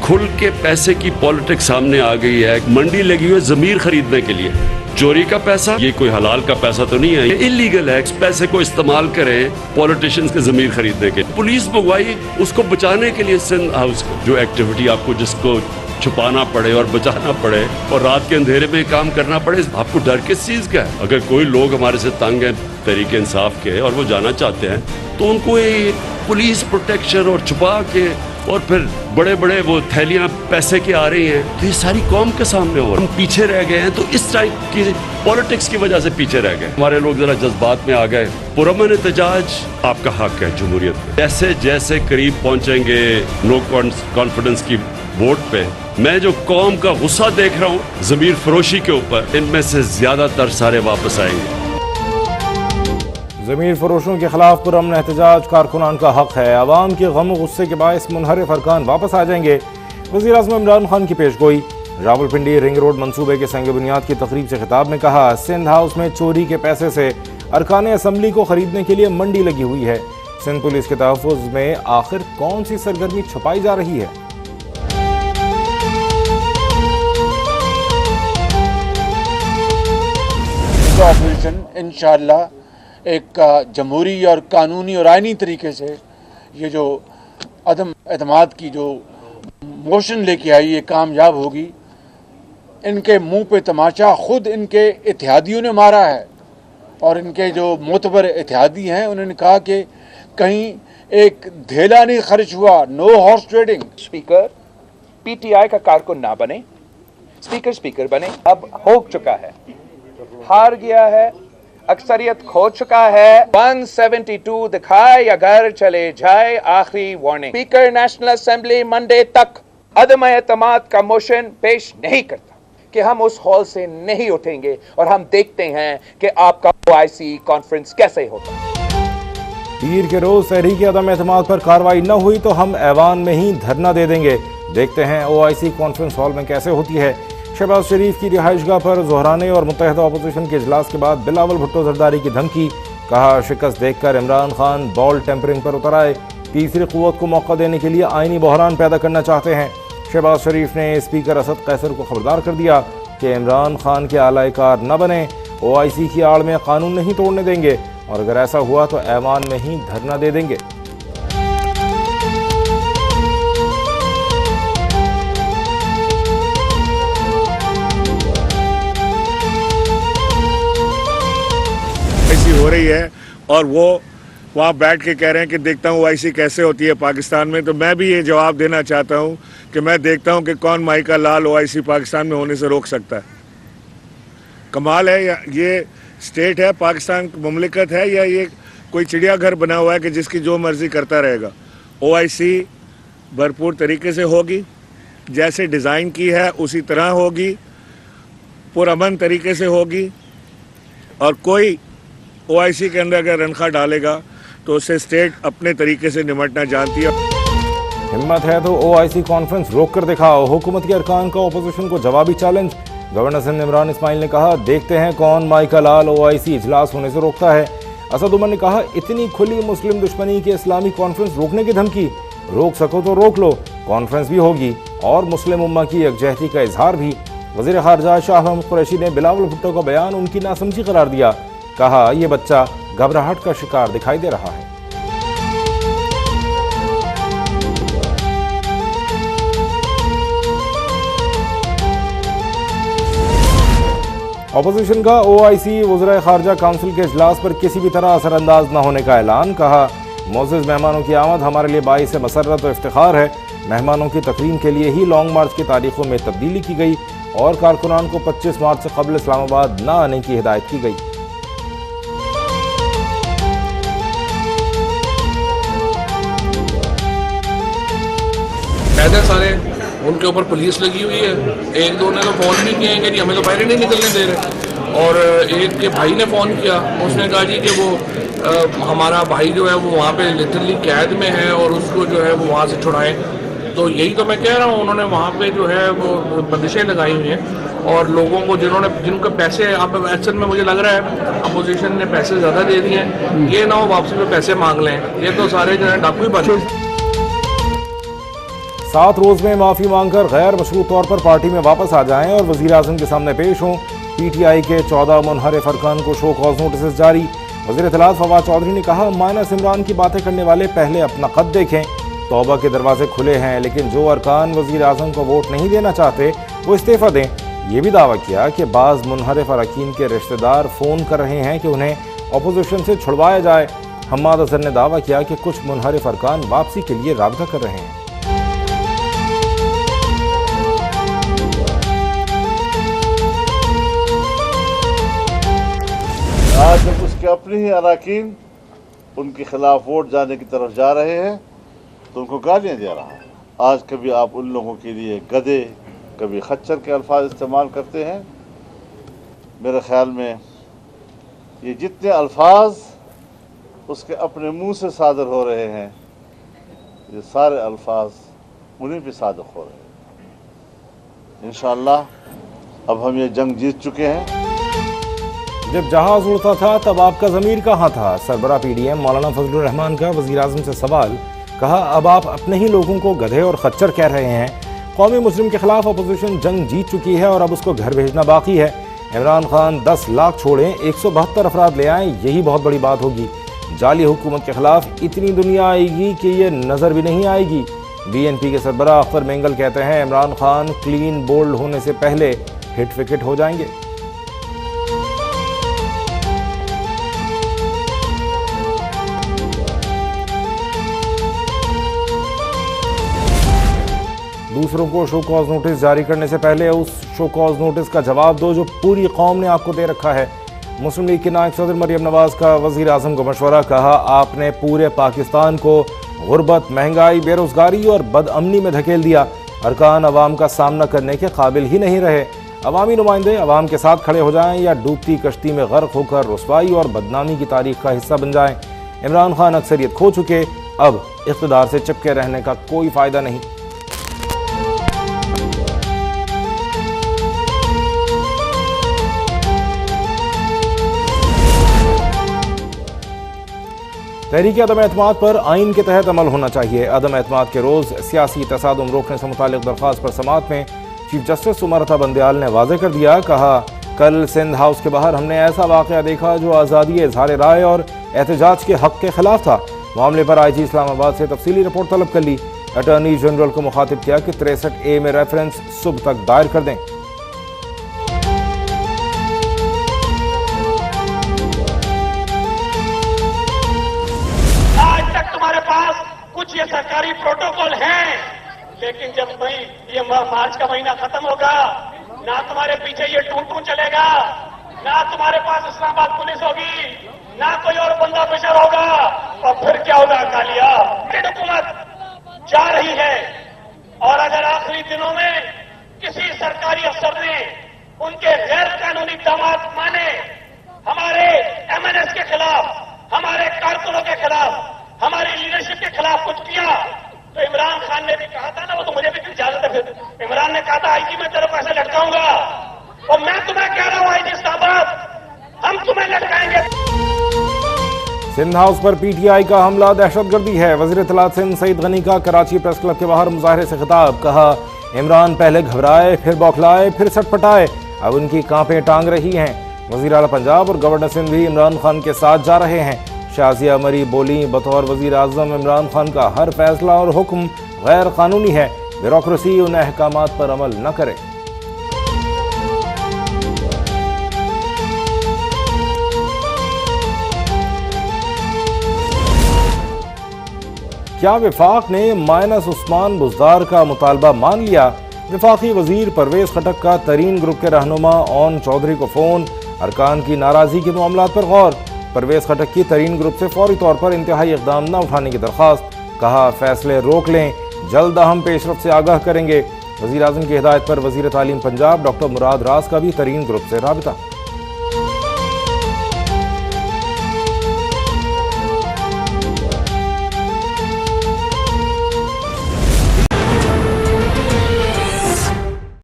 खुल के पैसे की पॉलिटिक्स सामने आ गई है। मंडी लगी हुई है जमीर खरीदने के लिए। चोरी का पैसा, ये कोई हलाल का पैसा तो नहीं है, ये इलीगल है। इस पैसे को इस्तेमाल करें पॉलिटिशियंस के जमीर खरीदने के। पुलिस मंगवाई उसको बचाने के लिए सिंध हाउस को। जो एक्टिविटी आपको जिसको छुपाना पड़े और बचाना पड़े और रात के अंधेरे में काम करना पड़े, आपको डर किस चीज का है? अगर कोई लोग हमारे से तंग हैं तरीके इंसाफ के और वो जाना चाहते हैं तो उनको ये पुलिस प्रोटेक्शन और छुपा के और फिर बड़े बड़े वो थैलियां पैसे की आ रही हैं, तो ये सारी कौम के सामने हो रहा है। हम पीछे रह गए हैं, तो इस टाइप की पॉलिटिक्स की वजह से पीछे रह गए। हमारे लोग जरा जज्बात में आ गए। पुरअमन एहतजाज आपका हक है जमहूरियत में। जैसे जैसे करीब पहुंचेंगे नो कॉन्फिडेंस की वोट पे, मैं जो कौम का गुस्सा देख रहा हूँ जमीर फरोशी के ऊपर, इनमें से ज्यादातर सारे वापस आएंगे। ज़मीर फरोशों के खिलाफ पुरअमन एहतजाज कारकुनान का हक है। अवाम के गम गुस्से के बायस मुनहरिफ अरकान वापस आ जाएंगे। वज़ीर आज़म इमरान खान की पेशगोई। रावलपिंडी रिंग रोड मंसूबे के संग बुनियाद की तकरीब से खिताब में कहा, सिंध हाउस में चोरी के पैसे से अरकान असम्बली को खरीदने के लिए मंडी लगी हुई है। सिंध पुलिस के तहफ़्फ़ुज़ में आखिर कौन सी सरगर्मी छुपाई जा रही है? ऑपरेशन इंशाअल्लाह एक जमहूरी और कानूनी और आइनी तरीके से ये जो अदम एतमाद की जो मोशन लेके आई ये कामयाब होगी। इनके मुंह पे तमाचा खुद इनके इत्तेहादियों ने मारा है और इनके जो मोतबर इत्तेहादी हैं उन्होंने कहा कि कहीं एक धेला नहीं खर्च हुआ। No horse trading. Speaker PTI का कारकुन ना बने, स्पीकर बने। अब हो चुका है, हार गया है, अक्सरियत खो चुका है। 172 दिखाए या घर चले जाए, आखिरी warning. Speaker national assembly Monday तक अदम एतमाद का मोशन पेश नहीं करता कि हम उस हॉल से नहीं उठेंगे और हम देखते हैं कि आपका OIC कॉन्फ्रेंस कैसे होता है। पीर के रोज सहरी के अदम एतमाद पर कार्रवाई न हुई तो हम ऐवान में ही धरना दे देंगे। देखते हैं OIC कॉन्फ्रेंस हॉल में कैसे होती है। शहबाज शरीफ की रिहाइशगाह पर ज़ोहराने और मुत्तहिदा अपोजिशन के इजलास के बाद बिलावल भुट्टो जरदारी की धमकी। कहा, शिकस्त देखकर इमरान खान बॉल टेम्परिंग पर उतर आए। तीसरी क़ुव्वत को मौका देने के लिए आइनी बहरान पैदा करना चाहते हैं। शहबाज शरीफ ने स्पीकर असद कैसर को खबरदार कर दिया कि इमरान खान के आलाकार न बने। OIC की आड़ में कानून नहीं तोड़ने देंगे और अगर ऐसा हुआ तो ऐवान में ही धरना दे देंगे। हो रही है और वो वहाँ बैठ के कह रहे हैं कि देखता हूँ OIC कैसे होती है पाकिस्तान में। तो मैं भी ये जवाब देना चाहता हूँ कि मैं देखता हूँ कि कौन माई का लाल OIC पाकिस्तान में होने से रोक सकता है। कमाल है, ये स्टेट है, पाकिस्तान की मुमलिकत है या ये कोई चिड़ियाघर बना हुआ है कि जिसकी जो मर्जी करता रहेगा। OIC भरपूर तरीके से होगी, जैसे डिज़ाइन की है उसी तरह होगी, पुरअमन तरीके से होगी और कोई OIC के अंदर अगर रनखा डालेगा तो उससे स्टेट अपने तरीके से निपटना जानती है। हिम्मत है तो OIC कॉन्फ्रेंस रोक कर दिखाओ। हुकूमत के अरकान का ओपोजिशन को जवाबी चैलेंज। गवर्नर सिंध इमरान इस्माइल ने कहा, देखते हैं कौन माई का लाल OIC इजलास होने से रोकता है। असद उमर ने कहा, इतनी खुली मुस्लिम दुश्मनी के इस्लामी कॉन्फ्रेंस रोकने की धमकी। रोक सको तो रोक लो, कॉन्फ्रेंस भी होगी और मुस्लिम उम्मा की यकजहती का इजहार भी। वज़ीर ख़ारजा शाह महमूद कुरैशी ने बिलावल भुट्टो का बयान उनकी नासमझी करार दिया। कहा, यह बच्चा घबराहट का शिकार दिखाई दे रहा है। अपोजिशन का OIC वज़ीर ख़ारजा काउंसिल के इजलास पर किसी भी तरह असरअंदाज न होने का ऐलान। कहा, मोअज़्ज़ज़ मेहमानों की आमद हमारे लिए बाइस मसर्रत और इफ्तिखार है। मेहमानों की तकरीम के लिए ही लॉन्ग मार्च की तारीखों में तब्दीली की गई और कारकुनान को 25 मार्च से कबल इस्लामाबाद न आने की हिदायत की गई। पैदल सारे उनके ऊपर पुलिस लगी हुई है। एक दो ने तो फ़ोन भी किए हैं कि जी हमें तो बाहर नहीं निकलने दे रहे। और एक के भाई ने फ़ोन किया, उसने कहा जी कि वो हमारा भाई जो है वो वहाँ पे लिटरली कैद में है और उसको जो है वो वहाँ से छुड़ाएं। तो यही तो मैं कह रहा हूँ, उन्होंने वहाँ पे जो है वो बंदिशें लगाई हुई हैं और लोगों को जिनको पैसे, अब एक्शन में मुझे लग रहा है अपोजिशन ने पैसे ज़्यादा दे दिए हैं, ये ना हो वापसी में पैसे मांग लें। ये तो सारे जो है डाकू ही बने। 7 रोज में माफी मांगकर गैर मशरूत तौर पर पार्टी में वापस आ जाएं और वजीर आजम के सामने पेश हों। पीटीआई के 14 मुनहरिफ अरकान को शो कॉज नोटिस जारी। वज़ीर इत्तलात फवाद चौधरी ने कहा, माइनस इमरान की बातें करने वाले पहले अपना कद देखें। तौबा के दरवाजे खुले हैं, लेकिन जो अरकान वज़ीर आज़म को वोट नहीं देना चाहते वो इस्तीफ़ा दें। ये भी दावा किया कि बाज़ मुनहरिफ अरकान के रिश्तेदार फ़ोन कर रहे हैं कि उन्हें अपोजिशन से छुड़वाया जाए। हम्माद अज़हर ने दावा किया कि कुछ मुनहरिफ अरकान वापसी के लिए राब्ता कर रहे हैं। आज जब उसके अपने ही अरकान उनके खिलाफ वोट जाने की तरफ जा रहे हैं तो उनको गालियाँ दे रहा है। आज कभी आप उन लोगों के लिए गधे, कभी खच्चर के अल्फाज इस्तेमाल करते हैं। मेरे ख्याल में ये जितने अल्फाज उसके अपने मुंह से सादर हो रहे हैं, ये सारे अल्फाज उन्हीं पे सादर हो रहे हैं। इंशाअल्लाह अब हम ये जंग जीत चुके हैं। जब जहाज उड़ता था तब आपका ज़मीर कहाँ था? सरबरा पीडीएम मौलाना फजलुर रहमान का वज़ीर आज़म से सवाल। कहा, अब आप अपने ही लोगों को गधे और खच्चर कह रहे हैं। कौमी मुस्लिम के खिलाफ अपोजिशन जंग जीत चुकी है और अब उसको घर भेजना बाकी है। इमरान खान 10 लाख छोड़ें, 172 अफराद ले आएँ, यही बहुत बड़ी बात होगी। जाली हुकूमत के खिलाफ इतनी दुनिया आएगी कि ये नज़र भी नहीं आएगी। BNP के सरबरा अख्तर मेंगल कहते हैं, इमरान खान क्लीन बोल्ड होने से पहले हिट विकेट हो जाएंगे। दूसरों को शो कॉज नोटिस जारी करने से पहले उस शो कॉज नोटिस का जवाब दो जो पूरी कौम ने आपको दे रखा है। मुस्लिम लीग के नायब सदर मरियम नवाज का वज़ीर आज़म को मशवरा। कहा, आपने पूरे पाकिस्तान को गुर्बत, महंगाई, बेरोजगारी और बदअमनी में धकेल दिया। अरकान अवाम का सामना करने के काबिल ही नहीं रहे। अवामी नुमाइंदे अवाम के साथ खड़े हो जाएं या डूबती कश्ती में गर्क होकर रुसवाई और बदनामी की तारीख का हिस्सा बन जाएं। इमरान खान अक्सरियत खो चुके, अब इक़्तिदार से चिपके रहने का कोई फ़ायदा नहीं। तहरीक अदम एतमाद पर आइन के तहत अमल होना चाहिए। अदम एतमाद के रोज़ सियासी तसादुम रोकने से मुतालिक दरख्वास्त पर समाअत में चीफ जस्टिस उमर अता बंदयाल ने वाज़ेह कर दिया। कहा, कल सिंध हाउस के बाहर हमने ऐसा वाक़या देखा जो आज़ादी इज़हार राय और एहतजाज के हक़ के खिलाफ था। मामले पर IG इस्लामाबाद से तफसीली रिपोर्ट तलब कर ली। अटॉर्नी जनरल को मुखातिब किया कि 63A में रेफरेंस सुबह तक दायर कर दें। कुछ ये सरकारी प्रोटोकॉल हैं, लेकिन जब ये मार्च का महीना खत्म होगा, ना तुम्हारे पीछे ये टूं चलेगा, ना तुम्हारे पास इस्लामाबाद पुलिस होगी, ना कोई और बंदा पेशर होगा, और फिर क्या होगा? कालिया हुकूमत जा रही है। और अगर आखिरी दिनों में किसी सरकारी अफसर ने उनके गैर कानूनी दामाद माने हमारे MNS के खिलाफ, हमारे कारकुनों के खिलाफ, हमारी लीडरशिप के खिलाफ कुछ किया, तो इमरान खान ने भी कहा था ना, वो तो मुझे भी इजाजत है। फिर इमरान ने कहा था, IG मैं तेरे पैसे लटकाऊंगा, और मैं तुम्हें कह रहा हूं IG इस्लामाबाद, हम तुम्हें लटकाएंगे। सिंध हाउस पर PTI का हमला दहशतगर्दी है। वज़ीर इत्तलात सिंध सईद गनी का कराची प्रेस क्लब के बाहर मुजाहरे से खिताब। कहा, इमरान पहले घबराए, फिर बौखलाए, फिर सटपटाए, अब उनकी कांपें टांग रही हैं। वज़ीर आला पंजाब और गवर्नर सिंध भी इमरान खान के साथ जा रहे हैं। शाजिया मरी बोली, बतौर वज़ीर आज़म इमरान खान का हर फैसला और हुक्म गैर कानूनी है। ब्यूरोक्रेसी उन अहकामात पर अमल न करे। क्या विफाक ने माइनस उस्मान बुज़दार का मुतालबा मान लिया? वफाकी वजीर परवेज खटक का तरीन ग्रुप के रहनुमा ओन चौधरी को फ़ोन। अरकान की नाराज़गी के मामलात पर गौर। परवेज खटक की तरीन ग्रुप से फौरी तौर पर इंतहाई इक़दाम न उठाने की दरख्वास्त। कहा, फैसले रोक लें, जल्द अहम पेशरफ से आगाह करेंगे। वज़ीर आज़म की हिदायत पर वज़ीर तालीम पंजाब डॉक्टर मुराद रास का भी तरीन ग्रुप से राबिता।